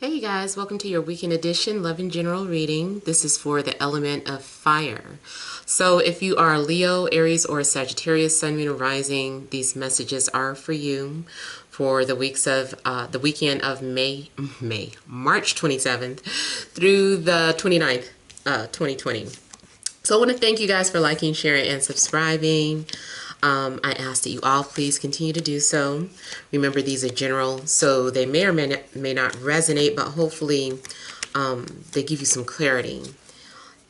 Hey you guys, welcome to your weekend edition Love and General reading. This is for the element of fire. So if you are Leo, Aries, or Sagittarius, Sun, Moon, or Rising, these messages are for you for the weekend of March 27th through the 29th, 2020. So I want to thank you guys for liking, sharing, and subscribing. I ask that you all please continue to do so. Remember, these are general, so they may or may not resonate, but hopefully they give you some clarity.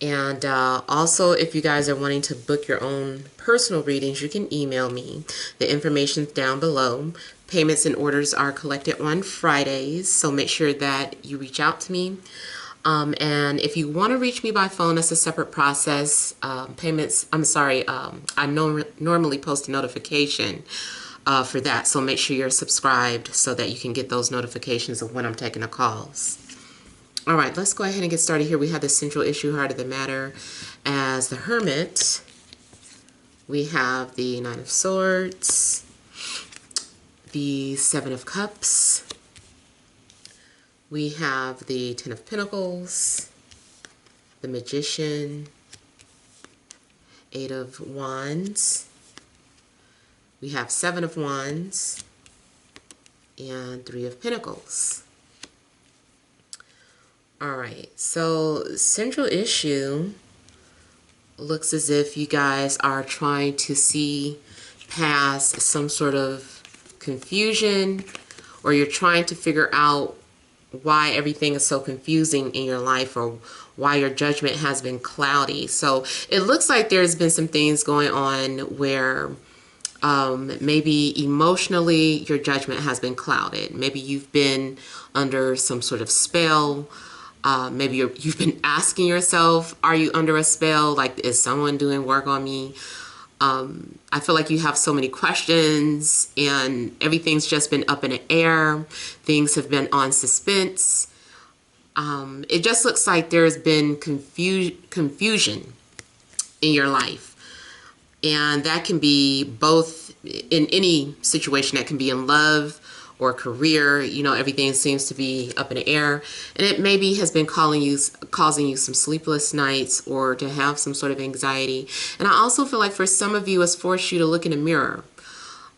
And also, if you guys are wanting to book your own personal readings, you can email me. The information's down below. Payments and orders are collected on Fridays, so make sure that you reach out to me. And if you want to reach me by phone, that's a separate process. I normally post a notification for that, so make sure you're subscribed so that you can get those notifications of when I'm taking the calls. All right, let's go ahead and get started here. We have the central issue, heart of the matter, as the Hermit. We have the Nine of Swords, the Seven of Cups. We have the Ten of Pentacles, the Magician, Eight of Wands. We have Seven of Wands and Three of Pentacles. All right, so central issue looks as if you guys are trying to see past some sort of confusion, or you're trying to figure out why everything is so confusing in your life, or why your judgment has been cloudy. So it looks like there's been some things going on where maybe emotionally your judgment has been clouded. Maybe you've been under some sort of spell. Maybe you've been asking yourself, are you under a spell? Like, is someone doing work on me? I feel like you have so many questions and everything's just been up in the air. Things have been on suspense. It just looks like there's been confusion in your life. And that can be both in any situation. That can be in love or career. You know, everything seems to be up in the air, and it maybe has been causing you some sleepless nights, or to have some sort of anxiety. And I also feel like for some of you, it's forced you to look in the mirror.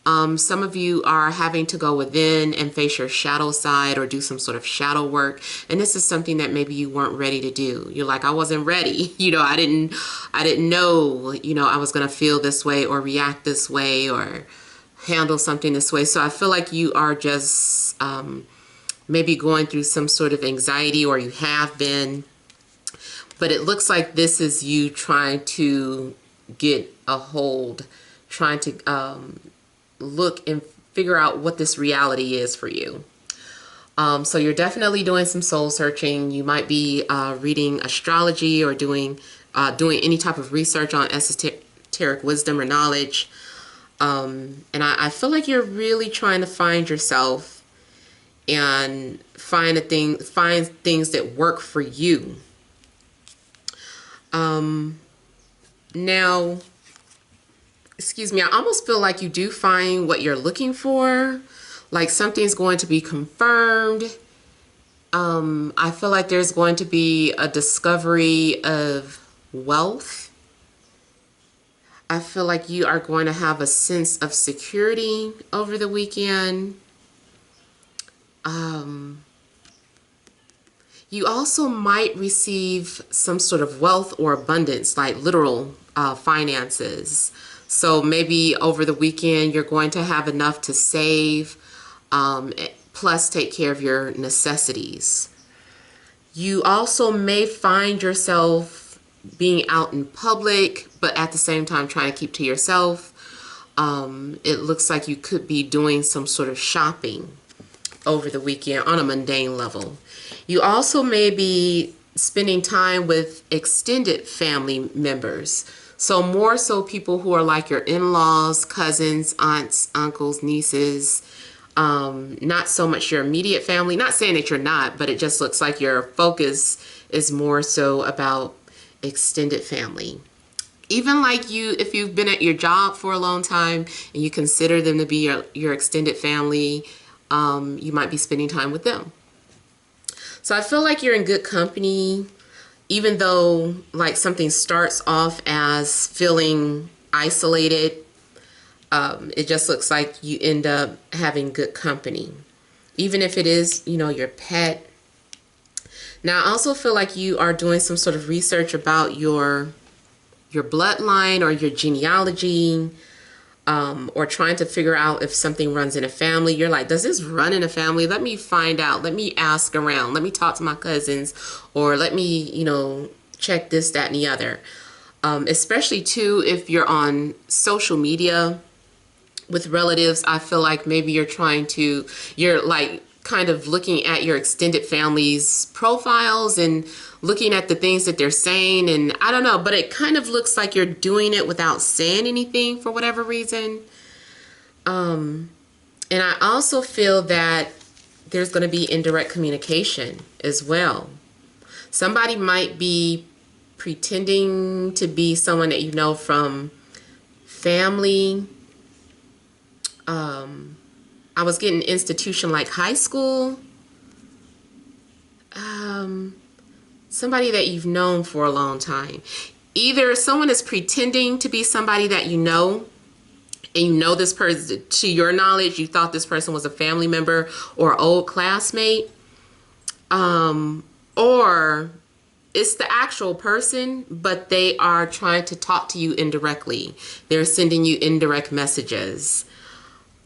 Some of you are having to go within and face your shadow side, or do some sort of shadow work. And this is something that maybe you weren't ready to do. You're like, I wasn't ready. You know, I didn't know, you know, I was going to feel this way or react this way or handle something this way. So I feel like you are just maybe going through some sort of anxiety, or you have been. But it looks like this is you trying to get a hold, trying to look and figure out what this reality is for you. So you're definitely doing some soul searching. You might be reading astrology, or doing any type of research on esoteric wisdom or knowledge. And I feel like you're really trying to find yourself and find things that work for you. Now, excuse me, I almost feel like you do find what you're looking for, like something's going to be confirmed. I feel like there's going to be a discovery of wealth. I feel like you are going to have a sense of security over the weekend. You also might receive some sort of wealth or abundance, like literal finances. So maybe over the weekend you're going to have enough to save, plus take care of your necessities. You also may find yourself being out in public, but at the same time trying to keep to yourself. It looks like you could be doing some sort of shopping over the weekend on a mundane level. You also may be spending time with extended family members. So more so people who are like your in-laws, cousins, aunts, uncles, nieces, not so much your immediate family. Not saying that you're not, but it just looks like your focus is more so about extended family. Even like if you've been at your job for a long time and you consider them to be your extended family, you might be spending time with them. So I feel like you're in good company, even though like something starts off as feeling isolated. It just looks like you end up having good company, even if it is, you know, your pet. Now, I also feel like you are doing some sort of research about your bloodline or your genealogy, or trying to figure out if something runs in a family. You're like, does this run in a family? Let me find out. Let me ask around. Let me talk to my cousins, or let me, you know, check this, that, and the other. Especially too, if you're on social media with relatives, I feel like maybe you're like kind of looking at your extended family's profiles and looking at the things that they're saying, and I don't know, but it kind of looks like you're doing it without saying anything for whatever reason. And I also feel that there's going to be indirect communication as well. Somebody might be pretending to be someone that you know from family. I was getting institution like high school. Somebody that you've known for a long time. Either someone is pretending to be somebody that you know, and you know this person, to your knowledge, you thought this person was a family member or old classmate. Or it's the actual person, but they are trying to talk to you indirectly. They're sending you indirect messages.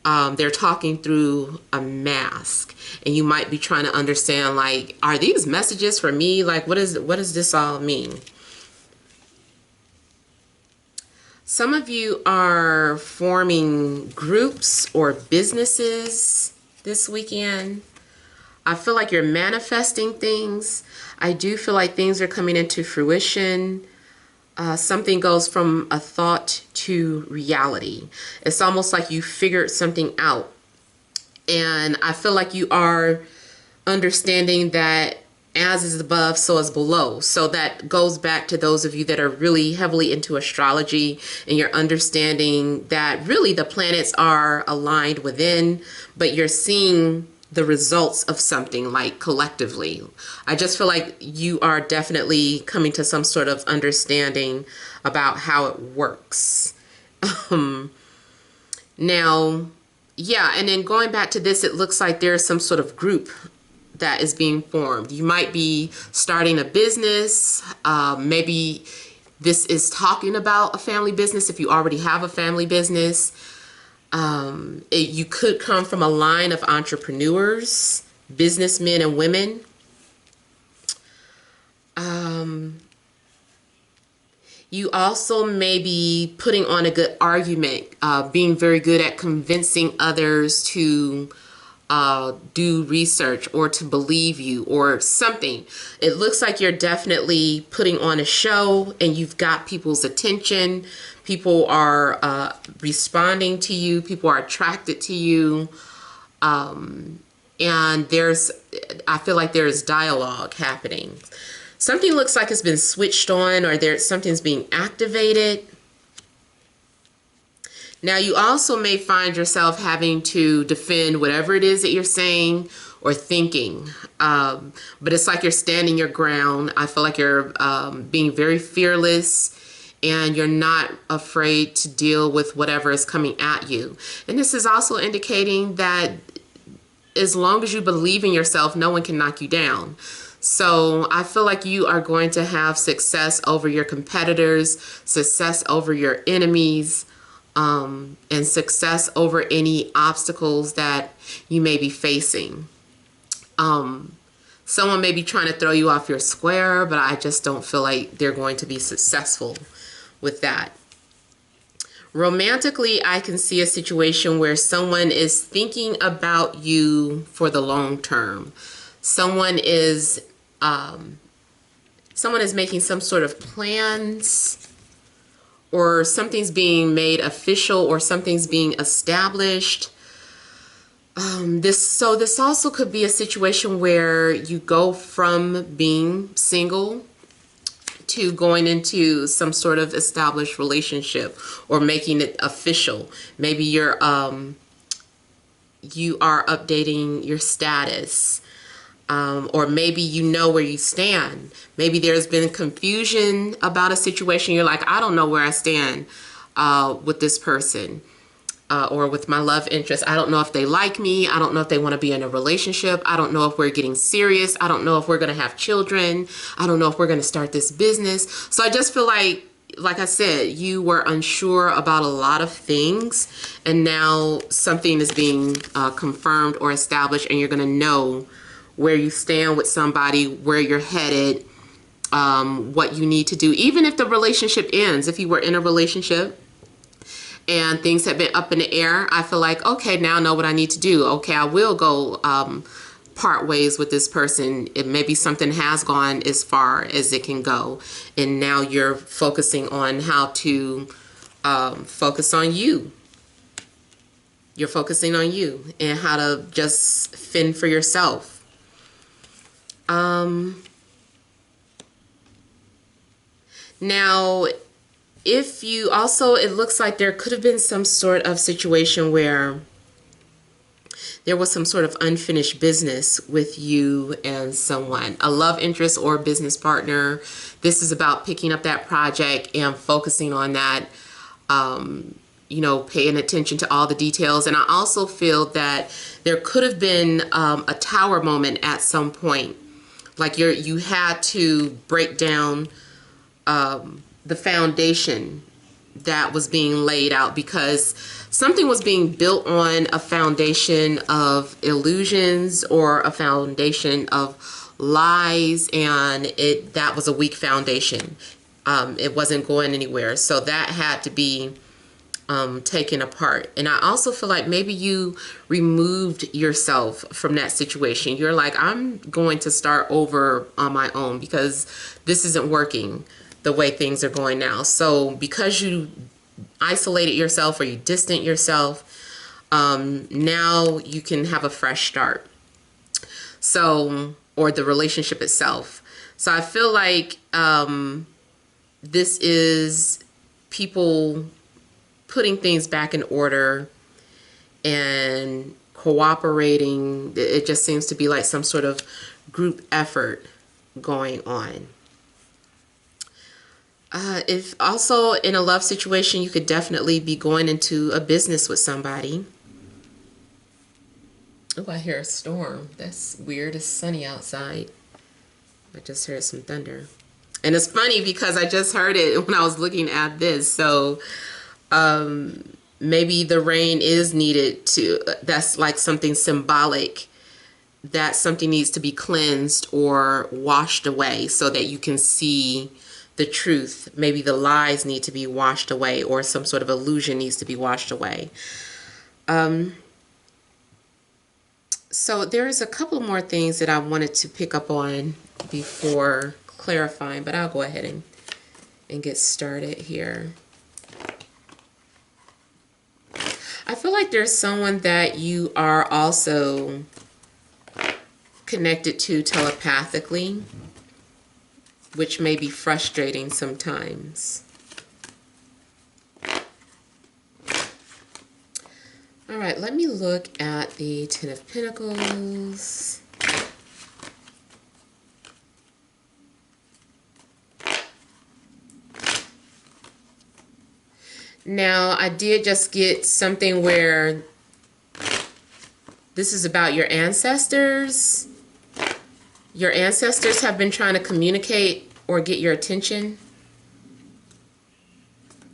They're talking through a mask, and you might be trying to understand, like, are these messages for me? Like, what does this all mean? Some of you are forming groups or businesses this weekend. I feel like you're manifesting things. I do feel like things are coming into fruition. Something goes from a thought to reality. It's almost like you figured something out. And I feel like you are understanding that as is above, so is below. So that goes back to those of you that are really heavily into astrology, and you're understanding that really the planets are aligned within, but you're seeing the results of something like collectively. I just feel like you are definitely coming to some sort of understanding about how it works. Now, yeah, and then going back to this, it looks like there's some sort of group that is being formed. You might be starting a business. Maybe this is talking about a family business if you already have a family business. You could come from a line of entrepreneurs, businessmen and women. You also may be putting on a good argument, being very good at convincing others to do research or to believe you or something. It looks like you're definitely putting on a show, and you've got people's attention. People are responding to you. People are attracted to you. And I feel like there's dialogue happening. Something looks like it's been switched on, or something's being activated. Now, you also may find yourself having to defend whatever it is that you're saying or thinking. But it's like you're standing your ground. I feel like you're being very fearless, and you're not afraid to deal with whatever is coming at you. And this is also indicating that as long as you believe in yourself, no one can knock you down. So I feel like you are going to have success over your competitors, success over your enemies, and success over any obstacles that you may be facing. Someone may be trying to throw you off your square, but I just don't feel like they're going to be successful with that. Romantically, I can see a situation where someone is thinking about you for the long term. Someone is making some sort of plans, or something's being made official, or something's being established. This also could be a situation where you go from being single to going into some sort of established relationship, or making it official. Maybe you are updating your status. Or maybe you know where you stand. Maybe there's been confusion about a situation. You're like, I don't know where I stand with this person or with my love interest. I don't know if they like me. I don't know if they want to be in a relationship. I don't know if we're getting serious. I don't know if we're going to have children. I don't know if we're going to start this business. So I just feel like I said, you were unsure about a lot of things, and now something is being confirmed or established, and you're going to know where you stand with somebody, where you're headed, what you need to do. Even if the relationship ends, if you were in a relationship and things have been up in the air, I feel like, okay, now I know what I need to do. Okay, I will go part ways with this person. Maybe something has gone as far as it can go, and now you're focusing on how to focus on you. You're focusing on you and how to just fend for yourself. Now, if you also, it looks like there could have been some sort of situation where there was some sort of unfinished business with you and someone, a love interest or business partner. This is about picking up that project and focusing on that, you know, paying attention to all the details. And I also feel that there could have been a tower moment at some point. Like you had to break down the foundation that was being laid out, because something was being built on a foundation of illusions or a foundation of lies, and that was a weak foundation. It wasn't going anywhere, so that had to be taken apart. And I also feel like maybe you removed yourself from that situation. You're like, I'm going to start over on my own because this isn't working the way things are going now. So because you isolated yourself or you distant yourself, now you can have a fresh start. So, or the relationship itself. So I feel like this is people putting things back in order and cooperating. It just seems to be like some sort of group effort going on. If also in a love situation, you could definitely be going into a business with somebody. Oh, I hear a storm. That's weird. It's sunny outside. I just heard some thunder. And it's funny because I just heard it when I was looking at this. So maybe the rain is needed to, that's like something symbolic, that something needs to be cleansed or washed away so that you can see the truth. Maybe the lies need to be washed away, or some sort of illusion needs to be washed away. So there's a couple more things that I wanted to pick up on before clarifying, but I'll go ahead and get started here. I feel like there's someone that you are also connected to telepathically, which may be frustrating sometimes. All right, let me look at the Ten of Pentacles. Now, I did just get something where this is about your ancestors. Your ancestors have been trying to communicate or get your attention.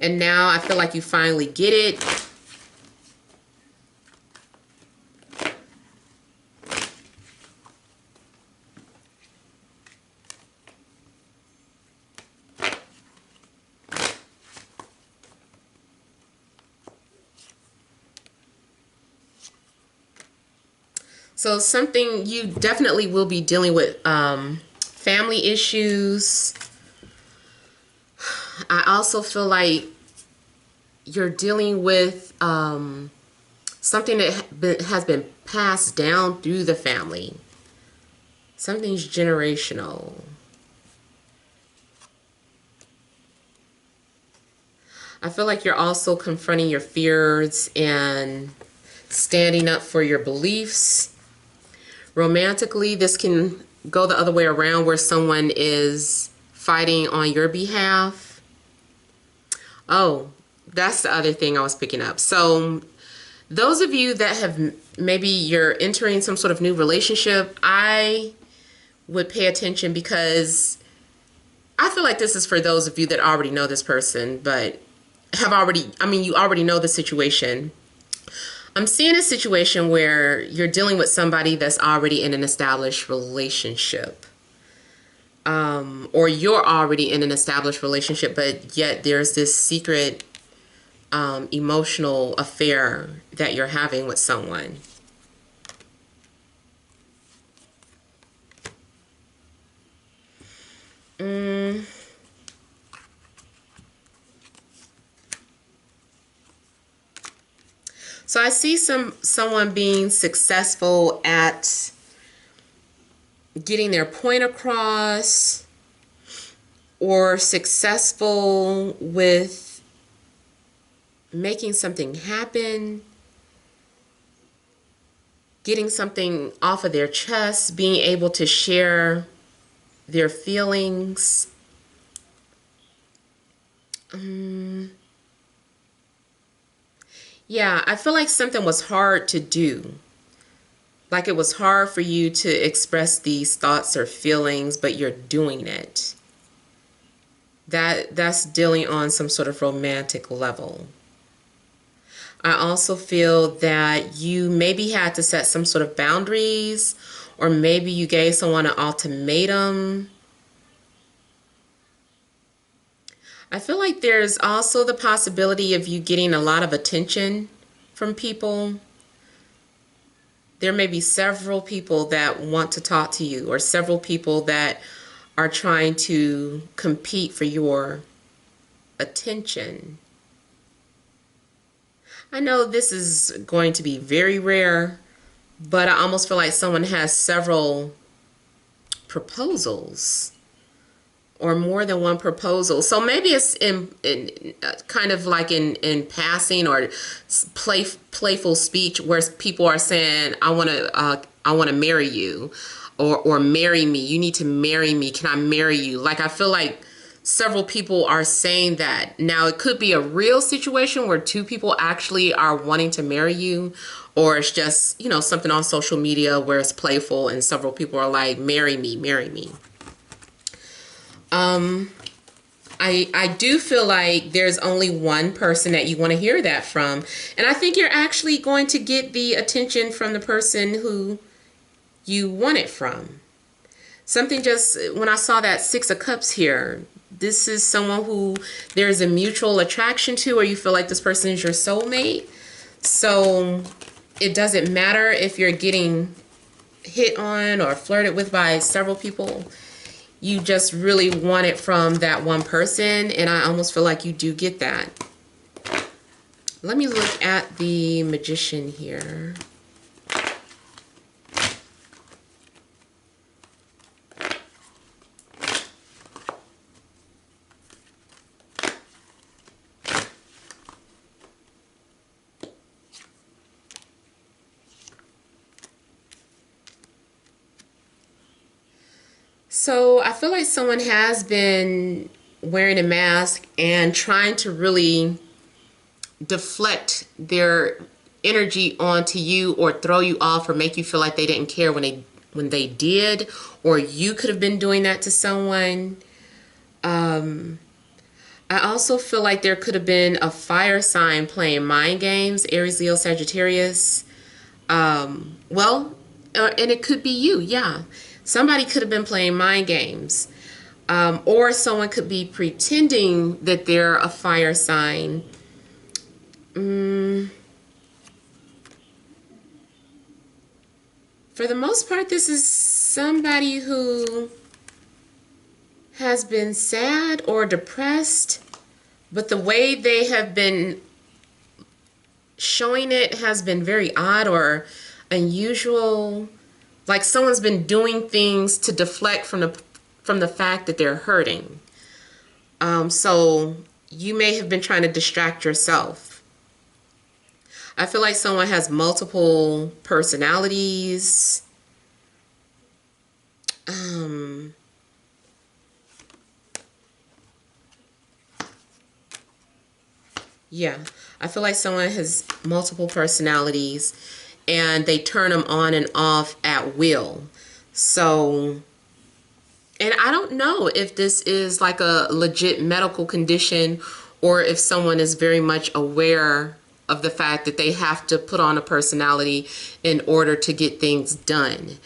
And now I feel like you finally get it. So something, you definitely will be dealing with family issues. I also feel like you're dealing with something that has been passed down through the family. Something's generational. I feel like you're also confronting your fears and standing up for your beliefs. Romantically, this can go the other way around where someone is fighting on your behalf. Oh, that's the other thing I was picking up. So those of you that have, maybe you're entering some sort of new relationship, I would pay attention, because I feel like this is for those of you that already know this person, but have already, you already know the situation. I'm seeing a situation where you're dealing with somebody that's already in an established relationship. Or you're already in an established relationship, but yet there's this secret emotional affair that you're having with someone. So I see someone being successful at getting their point across, or successful with making something happen, getting something off of their chest, being able to share their feelings. Yeah, I feel like something was hard to do. Like it was hard for you to express these thoughts or feelings, but you're doing it. That's dealing on some sort of romantic level. I also feel that you maybe had to set some sort of boundaries, or maybe you gave someone an ultimatum. I feel like there's also the possibility of you getting a lot of attention from people. There may be several people that want to talk to you, or several people that are trying to compete for your attention. I know this is going to be very rare, but I almost feel like someone has several proposals, or more than one proposal. So maybe it's in kind of like in passing, or playful speech, where people are saying, I want to marry you, or marry me. You need to marry me. Can I marry you? Like, I feel like several people are saying that. Now, it could be a real situation where two people actually are wanting to marry you, or it's just, something on social media where it's playful and several people are like, marry me, marry me. I do feel like there's only one person that you want to hear that from. And I think you're actually going to get the attention from the person who you want it from. Something just, when I saw that Six of Cups here, this is someone who there's a mutual attraction to, or you feel like this person is your soulmate. So it doesn't matter if you're getting hit on or flirted with by several people. You just really want it from that one person, and I almost feel like you do get that. Let me look at the Magician here. So I feel like someone has been wearing a mask and trying to really deflect their energy onto you, or throw you off, or make you feel like they didn't care when they did, or you could have been doing that to someone. I also feel like there could have been a fire sign playing mind games, Aries, Leo, Sagittarius. And it could be you, yeah. Somebody could have been playing mind games. Or someone could be pretending that they're a fire sign. For the most part, this is somebody who has been sad or depressed, but the way they have been showing it has been very odd or unusual. Like someone's been doing things to deflect from the fact that they're hurting. So you may have been trying to distract yourself. I feel like someone has multiple personalities. Yeah. I feel like someone has multiple personalities and they turn them on and off at will. So, and I don't know if this is like a legit medical condition or if someone is very much aware of the fact that they have to put on a personality in order to get things done.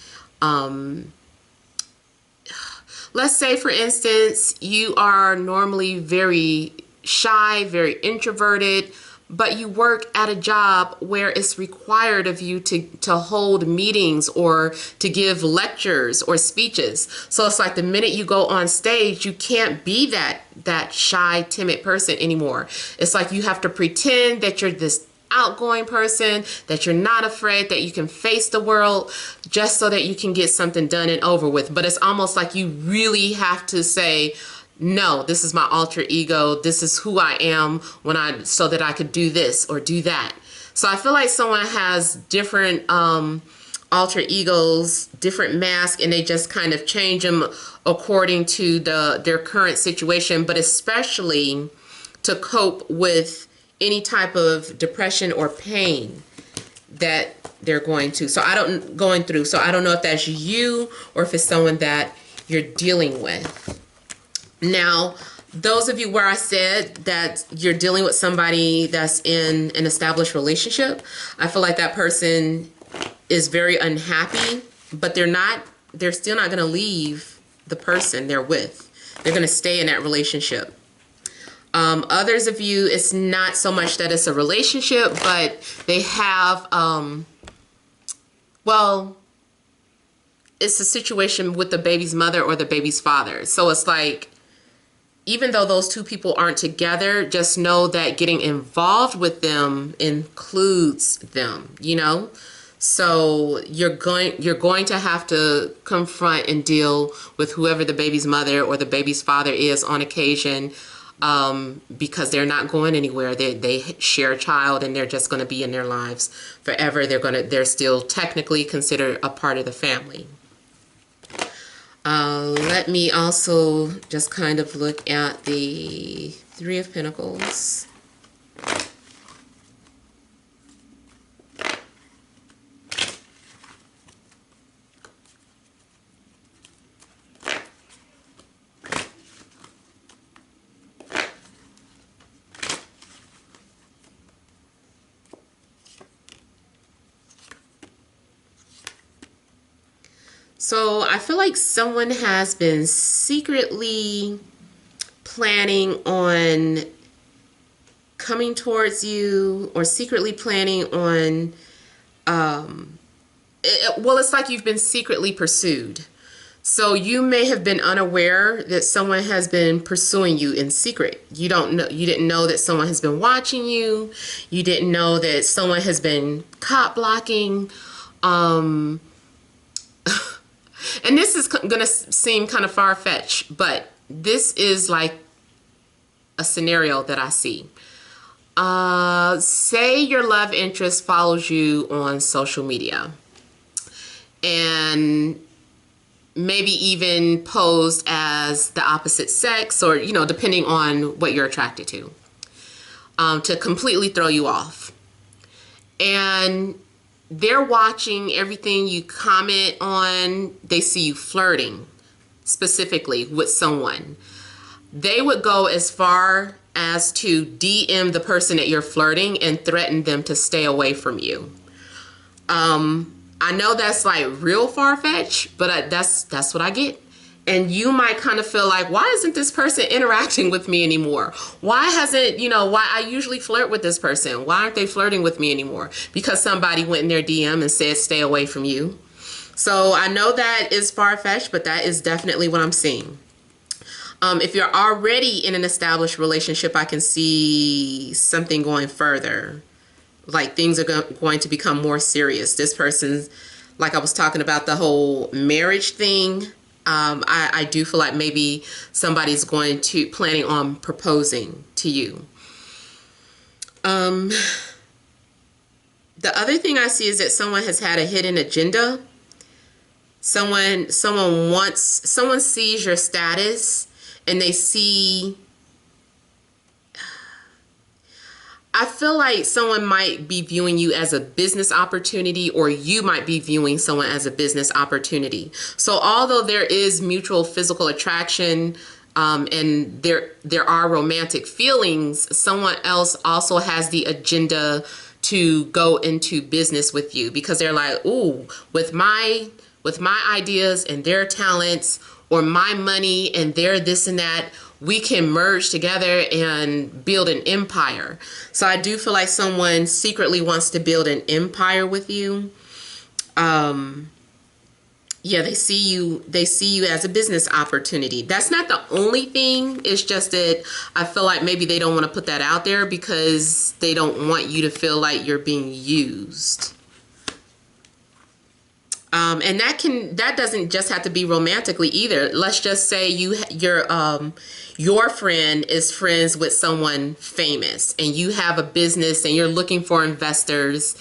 Let's say, for instance, you are normally very shy, very introverted, but you work at a job where it's required of you to hold meetings or to give lectures or speeches. So it's like the minute you go on stage, you can't be that shy, timid person anymore. It's like you have to pretend that you're this outgoing person, that you're not afraid, that you can face the world just so that you can get something done and over with. But it's almost like you really have to say, no, this is my alter ego. This is who I am so that I could do this or do that. So I feel like someone has different alter egos, different masks, and they just kind of change them according to their current situation, but especially to cope with any type of depression or pain that they're going through. So I don't know if that's you or if it's someone that you're dealing with. Now, those of you where I said that you're dealing with somebody that's in an established relationship, I feel like that person is very unhappy, but they're still not going to leave the person they're with. They're going to stay in that relationship. Others of you, it's not so much that it's a relationship, but they have, well, it's a situation with the baby's mother or the baby's father. So it's like, even though those two people aren't together, just know that getting involved with them includes them, you know? So you're going to have to confront and deal with whoever the baby's mother or the baby's father is on occasion, because they're not going anywhere. They share a child and they're just going to be in their lives forever. They're still technically considered a part of the family. Let me also just kind of look at the Three of Pentacles. So I feel like someone has been secretly planning on coming towards you or secretly planning on, well, it's like you've been secretly pursued. So you may have been unaware that someone has been pursuing you in secret. You didn't know that someone has been watching you. You didn't know that someone has been cop blocking. And this is going to seem kind of far-fetched, but this is like a scenario that I see. Say your love interest follows you on social media and maybe even posed as the opposite sex, or, you know, depending on what you're attracted to completely throw you off. And they're watching everything you comment on. They see you flirting specifically with someone. They would go as far as to DM the person that you're flirting and threaten them to stay away from you. I know that's like real far-fetched, but that's what I get. And you might kind of feel like, why isn't this person interacting with me anymore? Why hasn't, why I usually flirt with this person? Why aren't they flirting with me anymore? Because somebody went in their DM and said, stay away from you. So I know that is far-fetched, but that is definitely what I'm seeing. If you're already in an established relationship, I can see something going further. Like things are going to become more serious. This person's, like I was talking about the whole marriage thing. I do feel like maybe somebody's planning on proposing to you. The other thing I see is that someone has had a hidden agenda. Someone sees your status and they see, I feel like someone might be viewing you as a business opportunity, or you might be viewing someone as a business opportunity. So although there is mutual physical attraction, and there are romantic feelings, someone else also has the agenda to go into business with you, because they're like, ooh, with my ideas and their talents, or my money and their this and that, we can merge together and build an empire. So I do feel like someone secretly wants to build an empire with you. Yeah, they see you as a business opportunity. That's not the only thing. It's just that I feel like maybe they don't want to put that out there because they don't want you to feel like you're being used. And that doesn't just have to be romantically either. Let's just say your friend is friends with someone famous, and you have a business and you're looking for investors.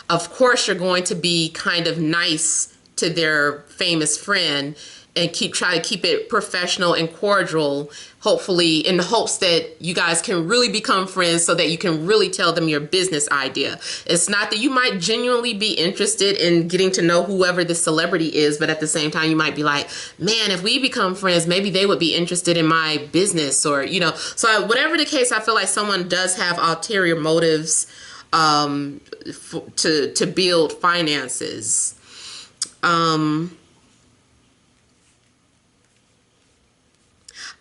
Of course, you're going to be kind of nice to their famous friend and try to keep it professional and cordial, hopefully in the hopes that you guys can really become friends so that you can really tell them your business idea. It's not that you might genuinely be interested in getting to know whoever the celebrity is, but at the same time you might be like, man, if we become friends, maybe they would be interested in my business, or so whatever the case, I feel like someone does have ulterior motives to build finances.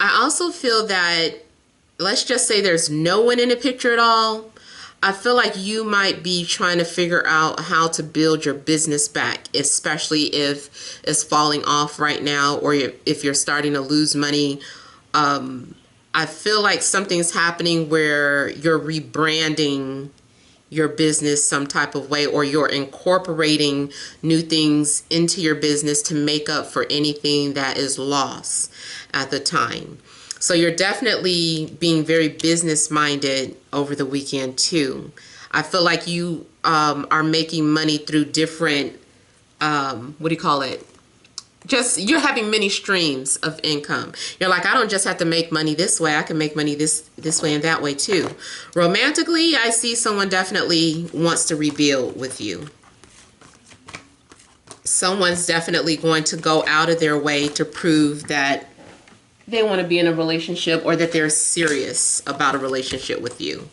I also feel that, let's just say there's no one in the picture at all. I feel like you might be trying to figure out how to build your business back, especially if it's falling off right now, or if you're starting to lose money. I feel like something's happening where you're rebranding your business some type of way, or you're incorporating new things into your business to make up for anything that is lost at the time. So you're definitely being very business minded over the weekend too. I feel like you are making money through different, what do you call it? Just, you're having many streams of income. You're like, I don't just have to make money this way. I can make money this way and that way too. Romantically, I see someone definitely wants to rebuild with you. Someone's definitely going to go out of their way to prove that they want to be in a relationship, or that they're serious about a relationship with you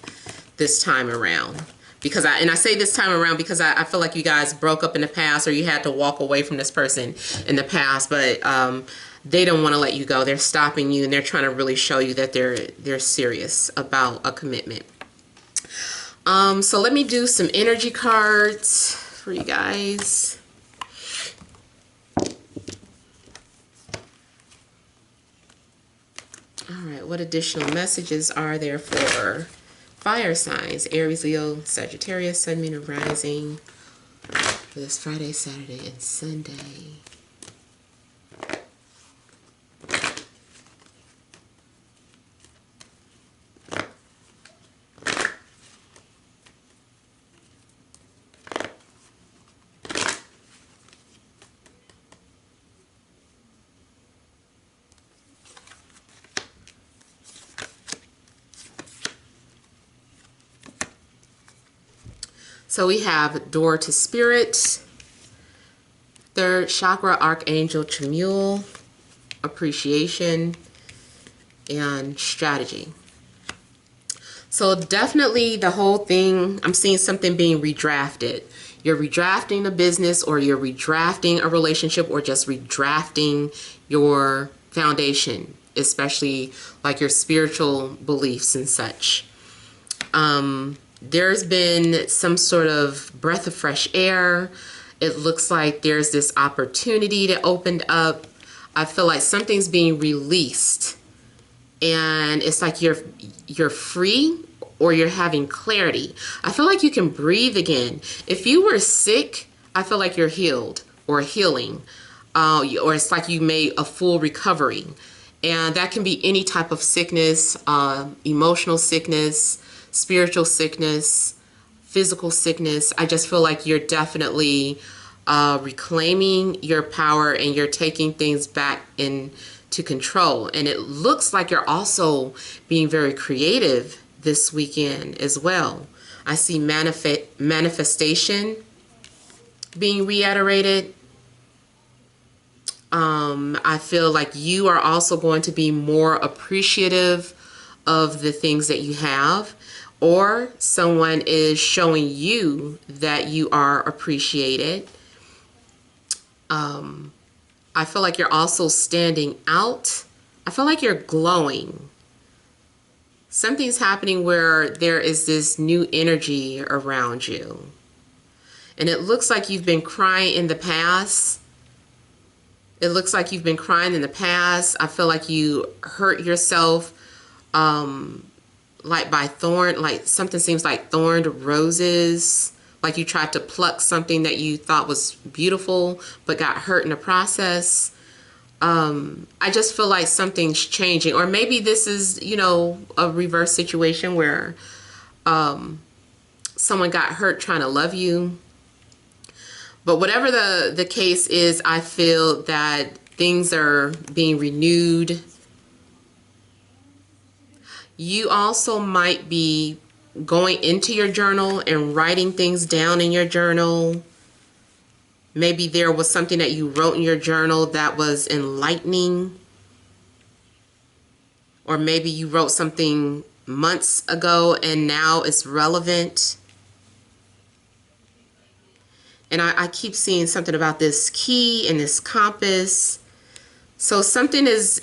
this time around. Because I say this time around because I feel like you guys broke up in the past, or you had to walk away from this person in the past, but they don't want to let you go. They're stopping you, and they're trying to really show you that they're serious about a commitment. So let me do some energy cards for you guys. All right, what additional messages are there for fire signs? Aries, Leo, Sagittarius, Sun, Moon, and Rising for this Friday, Saturday, and Sunday. So we have Door to Spirit, Third Chakra, Archangel Chamuel, Appreciation, and Strategy. So definitely the whole thing, I'm seeing something being redrafted. You're redrafting a business, or you're redrafting a relationship, or just redrafting your foundation, especially like your spiritual beliefs and such. There's been some sort of breath of fresh air. It looks like there's this opportunity that opened up. I feel like something's being released, and it's like you're free, or you're having clarity. I feel like you can breathe again. If you were sick, I feel like you're healed or healing, or it's like you made a full recovery. And that can be any type of sickness, emotional sickness, spiritual sickness, physical sickness. I just feel like you're definitely reclaiming your power, and you're taking things back into control. And it looks like you're also being very creative this weekend as well. I see manifestation being reiterated. I feel like you are also going to be more appreciative of the things that you have, or someone is showing you that you are appreciated. I feel like you're also standing out. I feel like you're glowing. Something's happening where there is this new energy around you. And it looks like you've been crying in the past. It looks like you've been crying in the past. I feel like you hurt yourself, like by like something seems like thorned roses. Like you tried to pluck something that you thought was beautiful, but got hurt in the process. I just feel like something's changing. Or maybe this is, you know, a reverse situation where someone got hurt trying to love you. But whatever the case is, I feel that things are being renewed. You also might be going into your journal and writing things down in your journal. Maybe there was something that you wrote in your journal that was enlightening. Or maybe you wrote something months ago and now it's relevant. And I keep seeing something about this key and this compass. So something is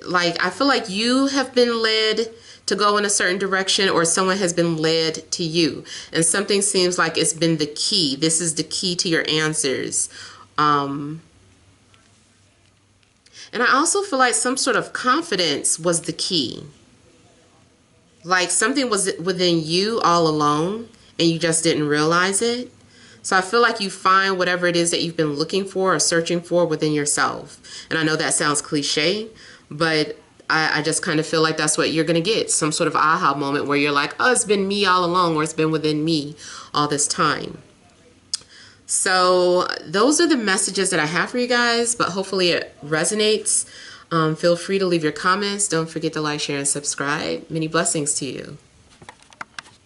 like, I feel like you have been led to go in a certain direction, or someone has been led to you. And something seems like it's been the key. This is the key to your answers. And I also feel like some sort of confidence was the key. Like something was within you all along and you just didn't realize it. So I feel like you find whatever it is that you've been looking for or searching for within yourself. And I know that sounds cliche, but I just kind of feel like that's what you're going to get. Some sort of aha moment where you're like, oh, it's been me all along, or it's been within me all this time. So those are the messages that I have for you guys, but hopefully it resonates. Feel free to leave your comments. Don't forget to like, share, and subscribe. Many blessings to you.